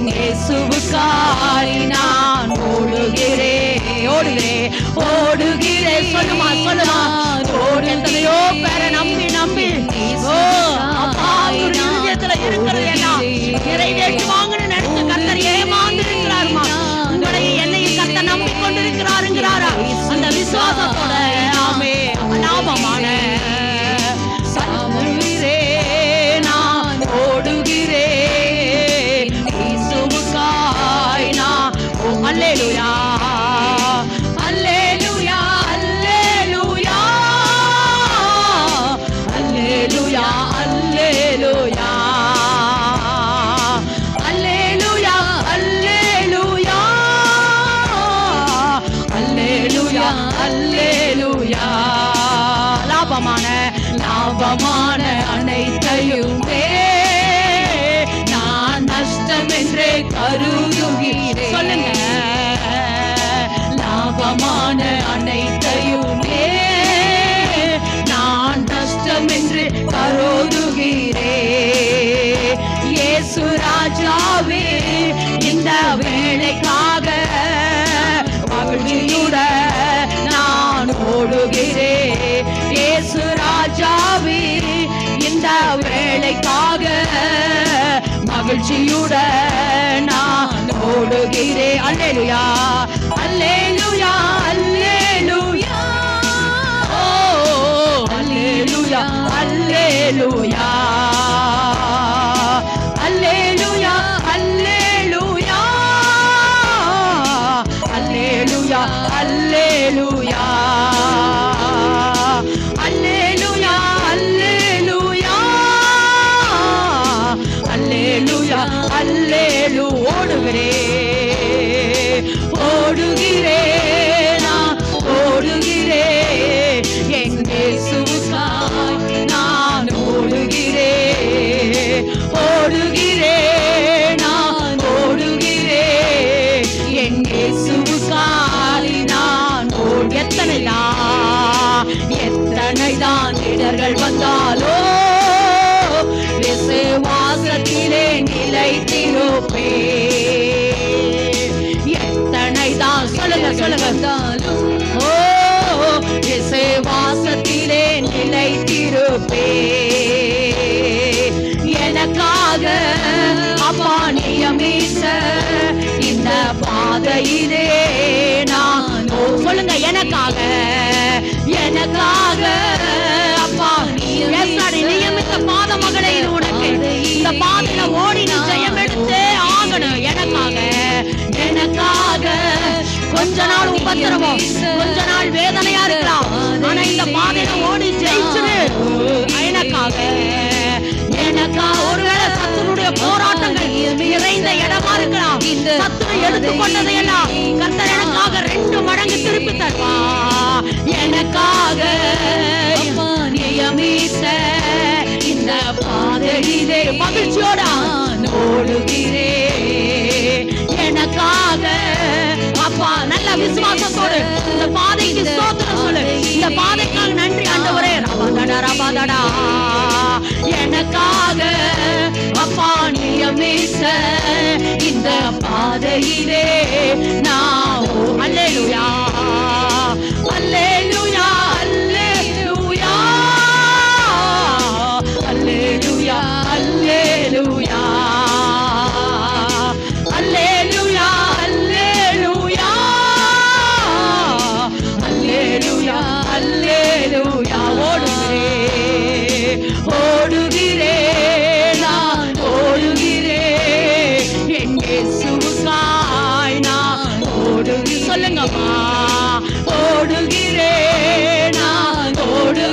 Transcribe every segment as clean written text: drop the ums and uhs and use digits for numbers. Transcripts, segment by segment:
இயேசுவுக்காய் நான் ஓடுகிறேன் சொல்லுமா எத்தனையோ பேரை நம்பி இருக்கிறது எல்லாம் நிறைவேற்றுவாங்கன்னு நினைச்ச கர்த்தர் ஏமாந்து இருக்கிறாருமா. உங்களை என்னையும் கர்த்தர் நம்பிக்கொண்டிருக்கிறாருங்கிறாரா? அந்த விசுவாசத்தோட ஆமே லாபமான நான் ஓடுகிறேன் இயேசுவுக்காய் நான். அல்லேலூயா அல்லேலூயா அல்லேலூயா அல்லேலூயா அல்லேலூயா அல்லேலூயா அல்லேலூயா அல்லேலூயா அல்லேலூயா. லாபமான அனைத்தையுமே நான் நஷ்டம் என்றே கருதுகிறேன். சொல்லுங்க, லாபமான அனைத்தையுமே நான் நஷ்டம் என்று கருதுகிறேன். இயேசு ராஜாவே இந்த வேளைக்காக மகிழ்ச்சியுடன் நான் ஓடுகிறேன். இயேசு ராஜாவே இந்த வேளைக்காக மகிழ்ச்சியுடன் நான் ஓடுகிறேன். அல்லேலூயா அல்லேலூயா அல்லேலூயா ஓ அல்லேலூயா அல்லேலூயா அல்லேலூயா அல்லேலூயா அல்லேலூயா அல்லேலூயா அல்லேலூயா அல்லேலூயா அல்லேலூயா. ஓடுகிறேன் நான் ஓடுகிறேன் என் இயேசுவுக்காய் நான் ஓடுகிறேன் நான் ஓடுகிறேன் என் இயேசுவுக்காய் நான் எத்தனைதான் இடர்கள் வந்தாலோ விசுவாசத்திலே நிலைத்திருப்பேன். எத்தனைதான் சொல்லுங்க ஓ விசுவாசத்திலே நிலைத்திருப்பேன். எனக்காக அப்பா நியமித்த இந்த பாதையிலே நான் சொல்லுங்க, எனக்காக அப்பா நியமித்த பாத மகளே, இது உனக்கு. இந்த பாதையில ஓடி நீ ஜெயம் எடுத்தே ஆகணும். எனக்காக கொஞ்ச நாள் உபத்திரவம், கொஞ்ச நாள் வேதனையா இருக்கலாம், ஆனா இந்த பாதையில ஓடி ஜெயிச்சுடு. எனக்காக ஒருவேளை சத்துருடைய போராட்டங்கள் நிறைந்த இடமா இருக்கலாம், சத்துரு எடுத்துக்கொண்டதையெல்லாம் கர்த்தர் எனக்காக 2 மடங்கு திருப்பி தருவா. எனக்காக நியமித்த இந்த பாதையிலே மகிழ்ச்சியோட ஓடுகிறேன். எனக்காக அப்பா நல்ல விசுவாசத்தோடு இந்த பாதைக்கு ஸ்தோத்திரம் சொல்லு. இந்த பாதைக்காக நன்றி ஆண்டவரே. ரபாதடா எனக்காக அப்பா நியமித்த இந்த பாதையிலே நான் அல்லேலூயா அல்லேலூயா அல்லேலூயா அல்லேலூயா அல்லேலூயா அல்லேலூயா அல்லேலூயா அல்லேலூயா. ஓடுகிறேன் நான் ஓடுகிறேன் என் இயேசுவுக்காய் நான் சொல்லுங்கம்மா, ஓடுகிறேன் நான்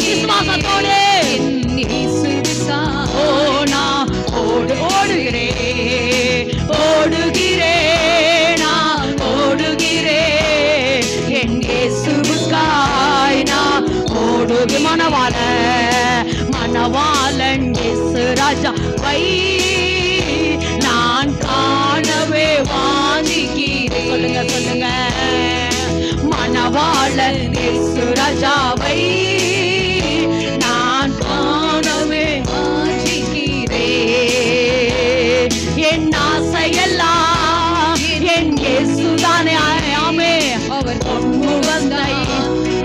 விசுவாசத்தோடு ஓ நான் ஓடுகிறேன் நான் ஓடுகிறேன் என் இயேசுவுக்காய் நான் மணவாளன் இயேசு ராஜாவை நான் காணவே வாஞ்சிக்கிறேன். சொல்லுங்க மணவாளன் இயேசு ராஜாவை நான் காணவே வாஞ்சிக்கிறேன். என் ஆசை ஆசையெல்லாம் என் இயேசுதானே. ஆமே, அவர் பொன்முகத்தை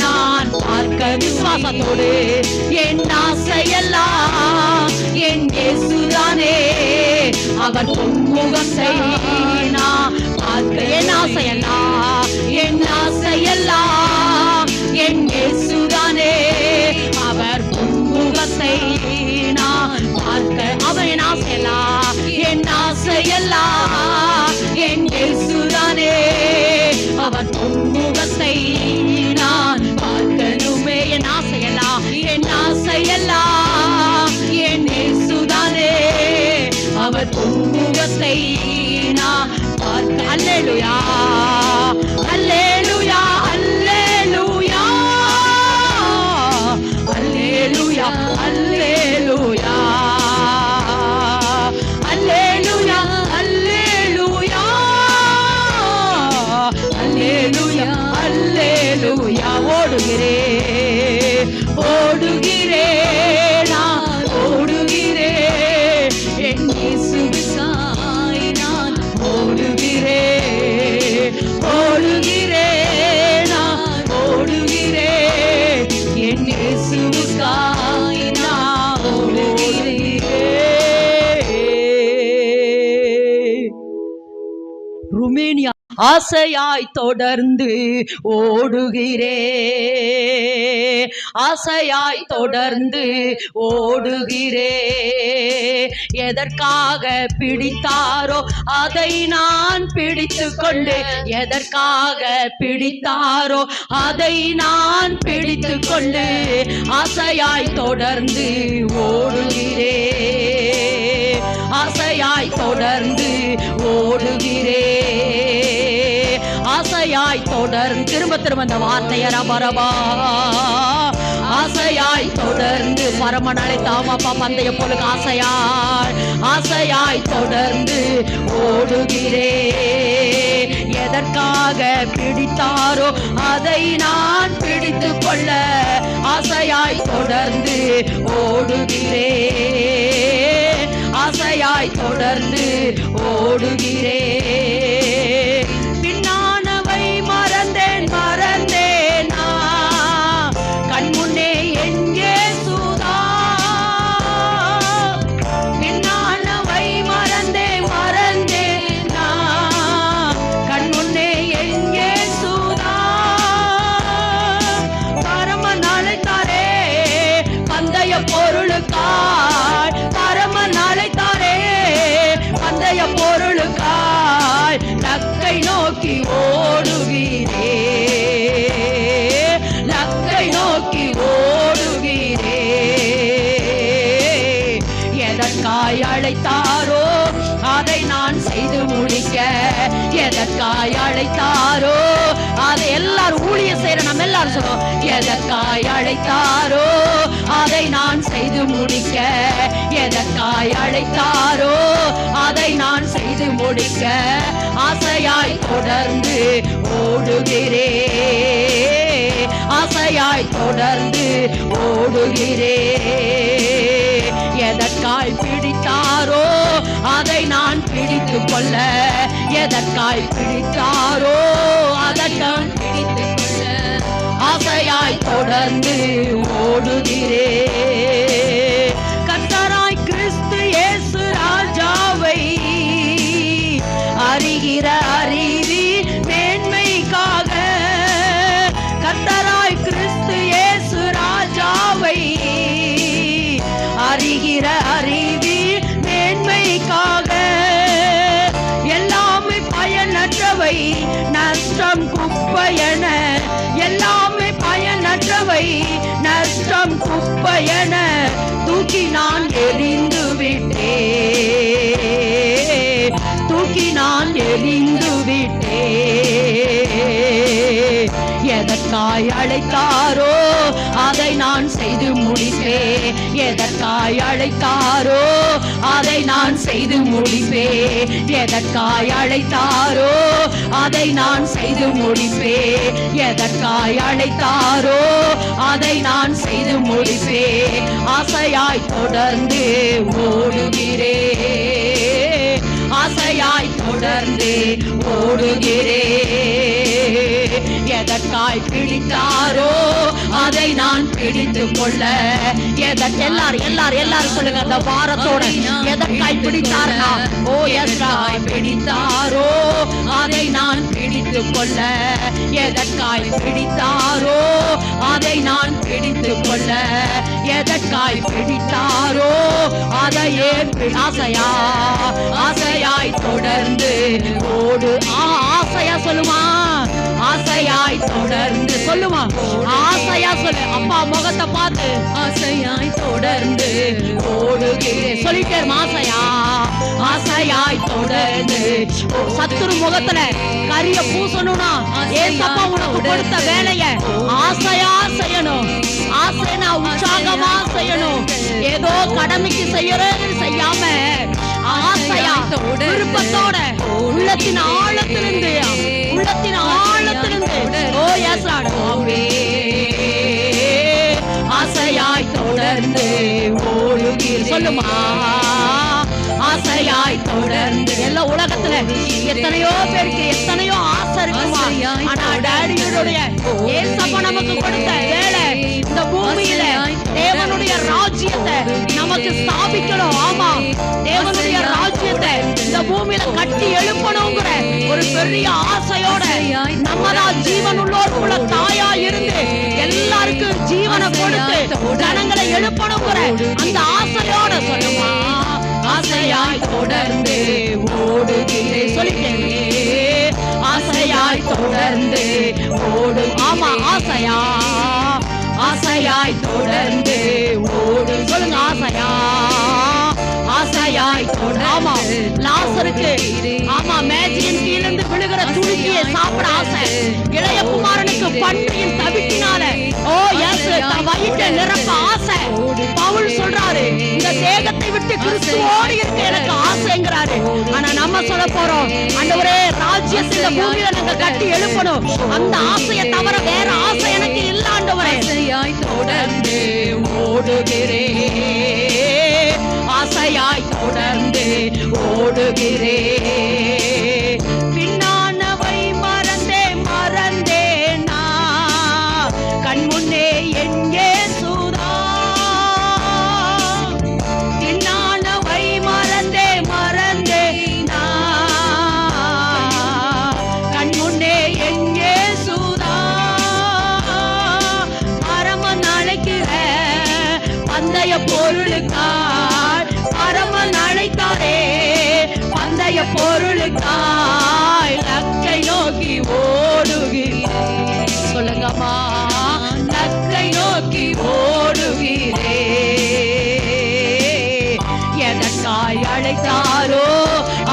நான் பார்க்க விசுவாசத்தோடு என் ஆசையெல்லாம் என் இயேசுதானே. அவர் பொன்முகத்தை நான் பார்க்க என் ஆசையெல்லாம் என் ஆசையெல்லாம் என் இயேசுதானே. அவர் பொன்முகத்தை நான் பார்க்க அவர் என் ஆசையெல்லாம் என் ஆசையெல்லாம் என் இயேசுதானே. அவர் பொன்முகத்தை நான் பார்க்கணுமே. என் ஆசையெல்லாம் என் ஆசையெல்லாம் என் இயேசுதானே. அவர் பொன்முகத்தை நான் பார்க்க. அல்லேலூயா அல்லேலூயா அல்லேலூயா அல்லேலூயா அல்லேலூயா அல்லேலூயா அல்லேலூயா அல்லேலூயா அல்லேலூயா. ஓடுகிறே ஓடுகிறே நான் ஓடுகிறே என் இயேசுவுக்காய் நான் ஓடுகிறே ஓடுகிறே நான் ஓடுகிறே என் இயேசுவுக்காய் நான் ஓடுகிறே. ருமேனியா ஆசையாய் தொடர்ந்து ஓடுகிறே ஆசையாய் தொடர்ந்து ஓடுகிறே. எதற்காக பிடித்தாரோ அதை நான் பிடித்து கொண்டு எதற்காக பிடித்தாரோ அதை நான் பிடித்து கொண்டு ஆசையாய் தொடர்ந்து ஓடுகிறே ஆசையாய் தொடர்ந்து ஓடுகிறே ஆசையாய் தொடர்ந்து திரும்ப திரும்ப அந்த வார்த்தைய ரபரபா ஆசையாய் தொடர்ந்து பரமன் அழைத்தாமப்பா பந்தய பொழுது ஆசையாய் தொடர்ந்து ஓடுகிறே. எதற்காக பிடித்தாரோ அதை நான் பிடித்து கொள்ள ஆசையாய் தொடர்ந்து ஓடுகிறே ஆசையாய் தொடர்ந்து ஓடுகிறே. பின்னானவை மறந்தேன் மறந்தேனா கண்முன்னே எங்கே சுதா பின்னானவை மறந்தேன் மறந்தேனா கண்முன்னே எங்கே சுதா பரமன் அழைத்தாரே பந்தய பொருளுக்காய் பரமன் அழைத்தாரே பந்தய பொருளுக்காய் லக்கை நோக்கி ஓடுகிறே லக்கை நோக்கி ஓடுகிறே. எதற்காய் அழைத்தாரோ அதை நான் செய்து முடிக்க எதற்காய் அழைத்தாரோ அதை எல்லாரும் ஊழிய செய்யற நம்ம எல்லாரும் சொல்றோம். எதற்காய் அழைத்தாரோ அதை நான் செய்து முடிக்க எதற்காய் அழைத்தாரோ அதை நான் செய்து முடிக்க ஆசையாய் தொடர்ந்து ஓடுகிறே ஆசையாய் தொடர்ந்து ஓடுகிறே. எதற்காய் பிடித்தாரோ அதை நான் பிடித்து கொள்ள எதற்காய் பிடித்தாரோ அதை நான் பிடித்து கொள்ள ஆசையாய் தொடர்ந்து ஓடுகிறே. கர்த்தராய் கிறிஸ்து இயேசு ராஜாவை அறிகிற அறிவி மேன்மைக்காக கர்த்தராய் கிறிஸ்து இயேசு ராஜாவை அறிகிற அறிவி மேன்மைக்காக எல்லாமே பயனற்றவை நஷ்டம் குப்பையன எல்லாமே பயனற்றவை நஷ்டம் குப்பையன தூக்கி நான் எறிந்து விட்டே தூக்கி நான் எறிந்து விட்டே. எதற்காய் அழைத்தாரோ அதை நான் செய்து முடிப்பே எதற்காய் அழைத்தாரோ அதை நான் செய்து முடிப்பே எதற்காய் அழைத்தாரோ அதை நான் செய்து முடிப்பே எதற்காய் அழைத்தாரோ அதை நான் செய்து முடிப்பே. ஆசையாய் தொடர்ந்து ஓடுகிறே ஆசையாய் தொடர்ந்து ஓடுகிறே. எதற்காய் பிடித்தாரோ அதை நான் பிடித்துக் கொள்ள. எல்லாரும் சொல்லுங்க அந்த பாரத்தோட. எதற்காய் பிடித்தாரா? ஓ எதற்காய் பிடித்தாரோ அதை நான் பிடித்துக் கொள்ள. எதற்காய் பிடித்தாரோ அதை நான் பிடித்துக் கொள்ள. எதற்காய் பிடித்தாரோ அதையே ஆசையாய் தொடர்ந்து ஓடு. ஆசையா சொல்லுமா? ஆசையாய் தொடர்ந்து சொல்லுமா? ஆசையா சொல்லு. அப்பா முகத்தை பார்த்து ஆசையாய் தொடர்ந்து ஓடுகிறேன் சொல்லிட்டே. ஆசையாய் தொடர்ந்து. சத்துரு முகத்துல கரிய பூசணும்னா ஏசப்பா உனக்கு கொடுத்த வேலைய ஆசையா செய்யணும். ஆசைனா உற்சாகமா செய்யணும். ஏதோ கடமைக்கு செய்யறது செய்யாம ஆசையா விருப்பத்தோட உள்ளத்தின் ஆழத்திலிருந்து ஓ எஸ் ஆசையாய் தொடர்ந்து ஓடுகிறேன் சொல்லுமா? ஆசையாய் தொடர்ந்து. எல்லா உலகத்துல எத்தனையோ பேருக்கு எத்தனையோ ஆசை இருக்குமா? ஆனா டாடியோடைய ஏசப்பா நமக்கு கொடுத்த வேலை இந்த பூமியில தேவனுடைய ராஜ்யத்தை நமக்கு ஸ்தாபிக்கணும். ஆமா, தேவனுடைய ராஜ்யத்தை இந்த பூமியில கட்டி எழுப்பணுங்கிற ஒரு பெரிய ஆசையோட நம்மதான் ஜீவன் உள்ளோருக்குள்ள தாயா இருந்து எல்லாருக்கும் ஜீவனை கொடுத்து ஜனங்களை எழுப்பணுங்கிற அந்த ஆசையோட சொல்லுமா? ஆசையாய் தொடர்ந்து ஓடுகிறேன் சொல்லிட்டேன். ஆசையாய் தொடர்ந்து ஓடு. ஆமா, ஆசையாய் தொடர்ந்து ஓடு சொல்லுங்க. ஆசையாய் தொடர்ந்து. ஆமா, லாசருக்கு ஆமா மேஜியின் கீழிருந்து விழுகிற துணிக்கியை சாப்பிட ஆசை. இளைய குமாரனுக்கு பன்றியின் தவிட்டினால ஓ எஸ் வயிற்றை நிரப்ப ஆசை. பவுல் சொல்றாரு இந்த தேகத்தை விட்டு கிறிஸ்துவோடு இருக்க எனக்கு ஆசைங்கிறாரு. ஆனா நம்ம சொல்ல போறோம் ஆண்டவரே ராஜ்யத்தை பூமியில நாங்க கட்டி எழுப்பணும். அந்த ஆசையை தவிர வேற ஆசை எனக்கு இல்ல ஆண்டவரே. ஆசையாய் தொடர்ந்து ஓடுகிறேன். ஆசையாய் தொடர்ந்து ஓடுகிறேன். பின்னானவை மறந்தேனா கண் முன்னே எங்கே சூதா. பின்னானவை மறந்தேனா கண் முன்னே எங்கே சூதா. பரமன் அழைக்கிற பந்தய பொருளுக்காய் பரமன் அழைத்தாரே. பந்தய பொருளுக்காய் லக்கை நோக்கி ஓடுகிறேன் சொல்லுங்கம்மா. லக்கை நோக்கி ஓடுகிறேன். எதற்காய் அழைத்தாரோ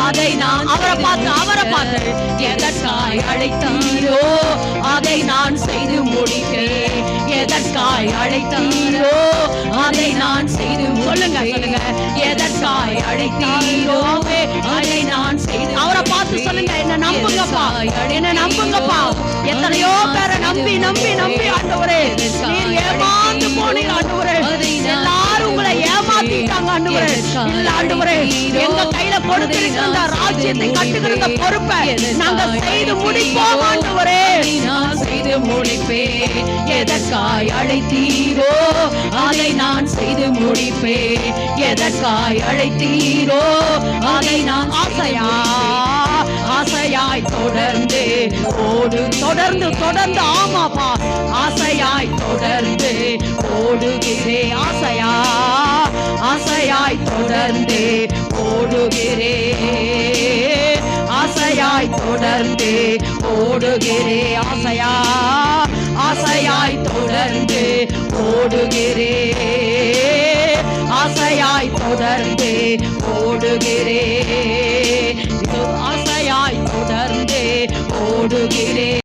அதை நான் அவரை பார்த்து எதற்காய் அழைத்தீரோ அதை நான் செய்து முடிப்பேன். எதற்காய் அழைத்தீரோ அதை நான் செய்து சொல்லுங்க. எதற்காய் அழைத்தீரோ அதை நான் செய்து. அவரை பார்த்து சொல்லுங்க, என்ன நம்புங்கப்பா, என்ன நம்புங்கப்பா. எத்தனையோ பேரை நம்பி ஆண்டவரே நீர் ஏமாந்து போனீங்க ஆண்டவரே. எல்லாரும் உங்களை ஏமாத்திட்டாங்க ஆண்டவரே. இல்ல ஆண்டவரே, எங்க கையில கொடுத்திருக்கிற ராஜ்யத்தை கட்டுகிற பொறுப்பை நாங்க செய்து முடிப்போம் ஆண்டவரே. நான் செய்து முடிப்பேன். எதற்காய் அழைத்தீரோ அதை நான் செய்து முடிப்பேன். எதற்காய் அழைத்தீரோ அதை நான் ஆசையாய் தொடர்ந்து ஆமாப்பா ஆசையாய் தொடர்ந்து ஓடுகிறேன். ஆசையாய் தொடர்ந்து ஓடுகிறேன். ஆசையாய் தொடர்ந்து ஓடுகிறேன். ஆசையாய் தொடர்ந்து ஓடுகிறேன். ஆசையாய் தொடர்ந்து ஓடுகிறேன். ஆசையாய் தொடர்ந்து ஓடுகிறேன்.